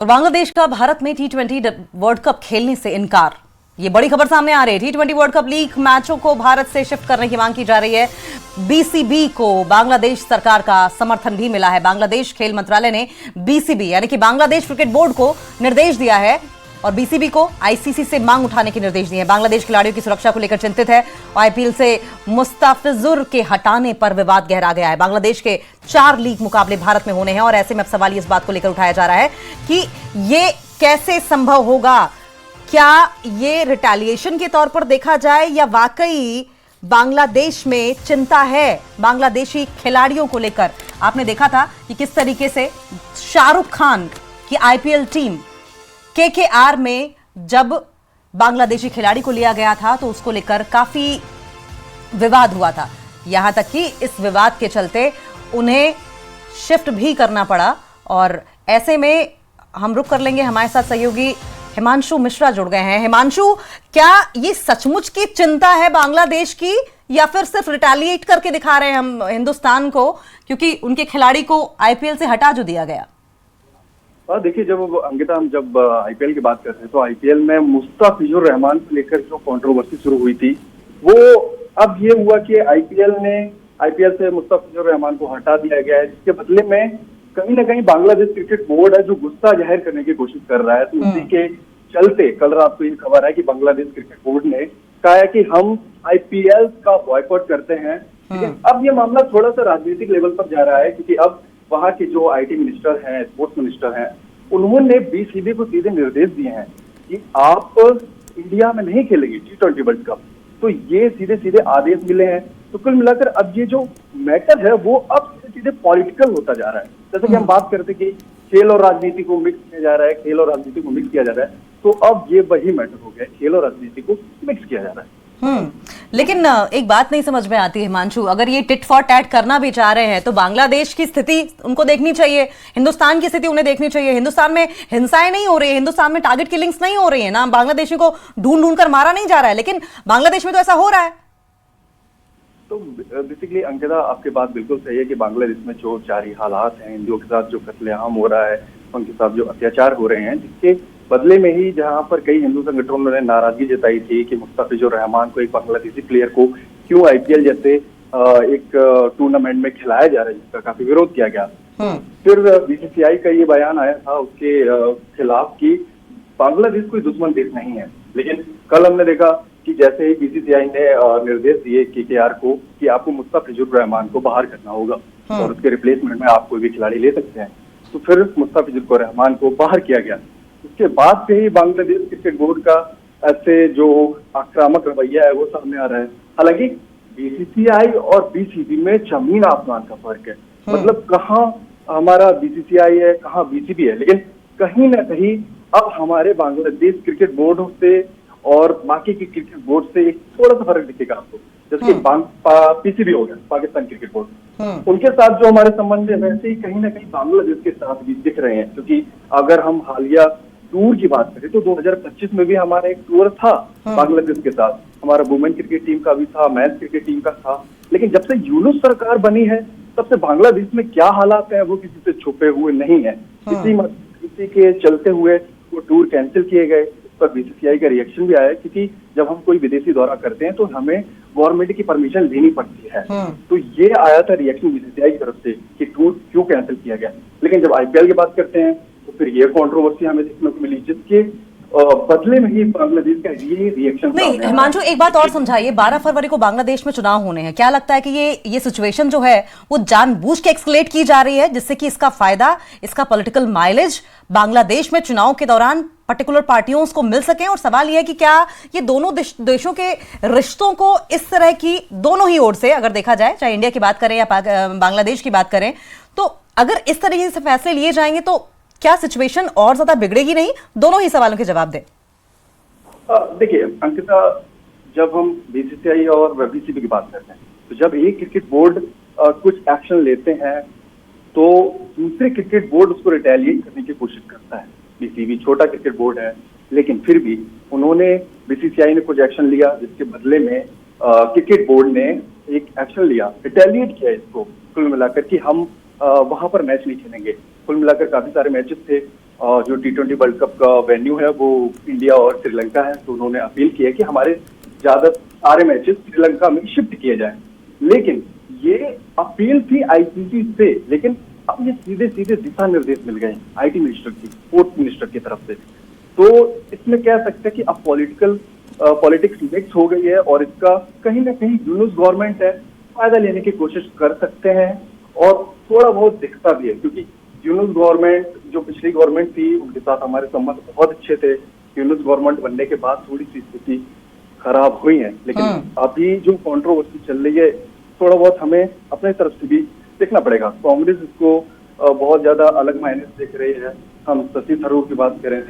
और बांग्लादेश का भारत में टी20 वर्ल्ड कप खेलने से इनकार। ये बड़ी खबर सामने आ रही है। टी20 वर्ल्ड कप लीग मैचों को भारत से शिफ्ट करने की मांग की जा रही है। बीसीबी को बांग्लादेश सरकार का समर्थन भी मिला है। बांग्लादेश खेल मंत्रालय ने बीसीबी यानी कि बांग्लादेश क्रिकेट बोर्ड को निर्देश दिया है और बीसीबी को आईसीसी से मांग उठाने के निर्देश दिए हैं। बांग्लादेश खिलाड़ियों की सुरक्षा को लेकर चिंतित है। आईपीएल से मुस्ताफिजुर के हटाने पर विवाद गहरा गया है। बांग्लादेश के 4 लीग मुकाबले भारत में होने हैं और ऐसे में अब सवाल इस बात को लेकर उठाया जा रहा है कि ये कैसे संभव होगा। क्या ये रिटेलिएशन के तौर पर देखा जाए या वाकई बांग्लादेश में चिंता है बांग्लादेशी खिलाड़ियों को लेकर। आपने देखा था कि किस तरीके से शाहरुख खान की आईपीएल टीम केकेआर में जब बांग्लादेशी खिलाड़ी को लिया गया था तो उसको लेकर काफी विवाद हुआ था। यहां तक कि इस विवाद के चलते उन्हें शिफ्ट भी करना पड़ा। और ऐसे में हम रुक कर लेंगे, हमारे साथ सहयोगी हिमांशु मिश्रा जुड़ गए हैं। हिमांशु, क्या ये सचमुच की चिंता है बांग्लादेश की या फिर सिर्फ रिटेलिएट करके दिखा रहे हैं हम हिंदुस्तान को, क्योंकि उनके खिलाड़ी को आईपीएल से हटा जो दिया गया? देखिए, जब अंकिता हम जब आईपीएल की बात करते हैं तो आईपीएल में मुस्ताफिजुर रहमान को लेकर जो कंट्रोवर्सी शुरू हुई थी वो अब ये हुआ कि आईपीएल से मुस्ताफिजुर रहमान को हटा दिया गया है, जिसके बदले में कहीं ना कहीं बांग्लादेश क्रिकेट बोर्ड है जो गुस्सा जाहिर करने की कोशिश कर रहा है। तो उसी के चलते कल रात को ये खबर है कि बांग्लादेश क्रिकेट बोर्ड ने कहा है कि हम आईपीएल का बॉयकॉट करते हैं। लेकिन अब ये मामला थोड़ा सा राजनीतिक लेवल पर जा रहा है, क्योंकि अब वहां के जो आईटी मिनिस्टर हैं, स्पोर्ट्स मिनिस्टर हैं, उन्होंने बीसीबी को सीधे निर्देश दिए हैं कि आप इंडिया में नहीं खेलेंगे टी20 वर्ल्ड कप। तो ये सीधे सीधे आदेश मिले हैं। तो कुल मिलाकर अब ये जो मैटर है वो अब सीधे पॉलिटिकल होता जा रहा है। जैसे कि हम बात करते कि खेल और राजनीति को मिक्स किया जा रहा है, खेल और राजनीति को मिक्स किया जा रहा है, तो अब ये वही मैटर हो गया, खेल और राजनीति को मिक्स किया जा रहा है। लेकिन एक बात नहीं समझ में आती है हिमांशु, अगर ये टिट फॉर टैट करना भी चाह रहे हैं तो बांग्लादेश की स्थिति उनको देखनी चाहिए, हिंदुस्तान की स्थिति उन्हें देखनी चाहिए। हिंदुस्तान में हिंसाएं नहीं हो रही है, हिंदुस्तान में टारगेट किलिंग्स नहीं हो रही है ना, बांग्लादेशी को ढूंढ ढूंढ कर मारा नहीं जा रहा है, लेकिन बांग्लादेश में तो ऐसा हो रहा है। तो बेसिकली अंकिता, आपकी बात बिल्कुल सही है कि बांग्लादेश में जो जारी हालात हैं, हिंदुओं के साथ जो कत्लेआम हो रहा है, उनके साथ जो अत्याचार हो रहे हैं, जिसके बदले में ही जहां पर कई हिंदू संगठनों ने नाराजगी जताई थी कि मुस्ताफिजुर रहमान को, एक बांग्लादेशी प्लेयर को क्यों आईपीएल जैसे एक टूर्नामेंट में खिलाया जा रहा है, जिसका काफी विरोध किया गया। फिर बीसीसीआई का ये बयान आया था उसके खिलाफ कि बांग्लादेश कोई दुश्मन देश नहीं है। लेकिन कल हमने देखा कि जैसे ही बीसीसीआई ने निर्देश दिए केकेआर को कि आपको मुस्ताफिजुर रहमान को बाहर करना होगा और उसके रिप्लेसमेंट में आप कोई भी खिलाड़ी ले सकते हैं, तो फिर मुस्ताफिजुर रहमान को बाहर किया गया। उसके बाद से ही बांग्लादेश क्रिकेट बोर्ड का ऐसे जो आक्रामक रवैया है वो सामने आ रहा है। हालांकि बीसीसीआई और बीसीबी में जमीन आसमान का फर्क है। मतलब कहाँ हमारा बीसीसीआई है, कहाँ बीसीबी है, लेकिन कहीं ना कहीं अब हमारे बांग्लादेश क्रिकेट बोर्ड से और बाकी के क्रिकेट बोर्ड से एक थोड़ा सा फर्क दिखेगा आपको। जैसे पीसीबी हो गया, पाकिस्तान क्रिकेट बोर्ड, उनके साथ जो हमारे संबंध है वैसे ही कहीं ना कहीं बांग्लादेश के साथ भी दिख रहे हैं। क्योंकि अगर हम हालिया टूर की बात करें तो 2025 में भी हमारा एक टूर था बांग्लादेश के साथ, हमारा वुमेन क्रिकेट टीम का भी था, मेंस क्रिकेट टीम का था। लेकिन जब से यूनुस सरकार बनी है तब से बांग्लादेश में क्या हालात है वो किसी से छुपे हुए नहीं है। इसी के चलते हुए वो टूर कैंसिल किए गए। पर बीसीसीआई का रिएक्शन भी आया, क्योंकि जब हम कोई विदेशी दौरा करते हैं तो हमें गवर्नमेंट की परमिशन लेनी पड़ती है। तो ये आया था रिएक्शन बीसीसीआई की तरफ से कि टूर क्यों कैंसिल किया गया। लेकिन जब आईपीएल की बात करते हैं तो फिर ये कंट्रोवर्सी हमें देखने को मिली, जिसके बदले में ही बांग्लादेश का ये रिएक्शन। नहीं हिमांशु, एक बात और समझाइए, 12 फरवरी को बांग्लादेश में चुनाव होने हैं। क्या लगता है कि ये सिचुएशन जो है वो जानबूझ के एक्सकेलेट की जा रही है, जिससे कि इसका फायदा, इसका पॉलिटिकल माइलेज बांग्लादेश में चुनाव के दौरान पर्टिकुलर पार्टियों को मिल सके? और सवाल यह है कि क्या ये दोनों देशों के रिश्तों को इस तरह की दोनों ही ओर से अगर देखा जाए, चाहे इंडिया की बात करें या बांग्लादेश की बात करें, तो अगर इस तरीके से फैसले लिए जाएंगे तो क्या सिचुएशन और ज्यादा बिगड़ेगी नहीं? दोनों ही सवालों के जवाब दें। देखिए अंकिता, जब हम बीसीसीआई और बीसीबी की बात करते हैं तो जब एक क्रिकेट बोर्ड कुछ एक्शन लेते हैं तो दूसरे क्रिकेट बोर्ड उसको रिटेलिएट करने की कोशिश करता है। बीसीबी छोटा क्रिकेट बोर्ड है, लेकिन फिर भी उन्होंने, बीसीसीआई ने कुछ एक्शन लिया, जिसके बदले में क्रिकेट बोर्ड ने एक एक्शन लिया, रिटेलिएट किया इसको कुल मिलाकर कि हम वहां पर मैच नहीं खेलेंगे। कुल मिलाकर काफी सारे मैचेस थे जो T20 वर्ल्ड कप का वेन्यू है वो इंडिया और श्रीलंका है, तो उन्होंने अपील की है कि हमारे ज्यादा सारे मैचेस श्रीलंका में शिफ्ट किए जाएं। लेकिन ये अपील थी आईसीसी से, लेकिन अब ये सीधे सीधे दिशा निर्देश मिल गए आईटी मिनिस्टर की, स्पोर्ट्स मिनिस्टर की तरफ से। तो इसमें कह सकते हैं कि अब पॉलिटिक्स मिक्स हो गई है और इसका कहीं ना कहीं यूनुस गवर्नमेंट है फायदा लेने की कोशिश कर सकते हैं, और थोड़ा बहुत दिखता भी है, क्योंकि यूनुस गवर्नमेंट जो पिछली गवर्नमेंट थी उनके साथ हमारे संबंध बहुत अच्छे थे। यूनुस गवर्नमेंट बनने के बाद थोड़ी सी स्थिति खराब हुई है, लेकिन अभी जो कंट्रोवर्सी चल रही है थोड़ा बहुत हमें अपने तरफ से भी देखना पड़ेगा। कांग्रेस इसको बहुत ज्यादा अलग मायने से देख रही है। हम शशि थरूर की बात करें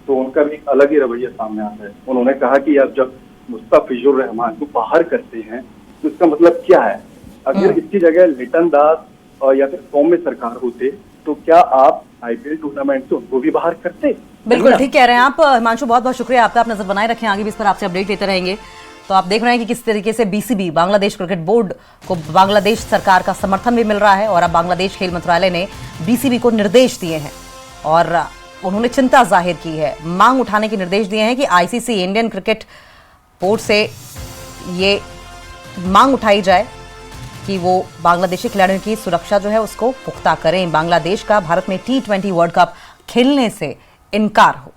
तो उनका भी अलग ही रवैया सामने आता है। उन्होंने कहा कि यार जब मुस्तफिजुर रहमान को बाहर करते हैं तो इसका मतलब क्या है? अगर इसकी जगह लिटन दास या फिर सौम्य सरकार होते तो क्या आप आईपीएल टूर्नामेंट से उनको भी बाहर करते? बिल्कुल ठीक कह रहे हैं आप हिमांशु, बहुत बहुत शुक्रिया आपका। आप नजर बनाए रखें, आगे भी इस पर आपसे अपडेट देते रहेंगे। तो आप देख रहे हैं कि किस तरीके से बीसीबी बांग्लादेश क्रिकेट बोर्ड को बांग्लादेश सरकार का समर्थन भी मिल रहा है, और अब बांग्लादेश खेल मंत्रालय ने बीसीबी को निर्देश दिए हैं और उन्होंने चिंता जाहिर की है, मांग उठाने के निर्देश दिए हैं कि आईसीसी इंडियन क्रिकेट बोर्ड से ये मांग उठाई जाए कि वो बांग्लादेशी खिलाड़ियों की सुरक्षा जो है उसको पुख्ता करें। बांग्लादेश का भारत में T20 वर्ल्ड कप खेलने से इनकार हो।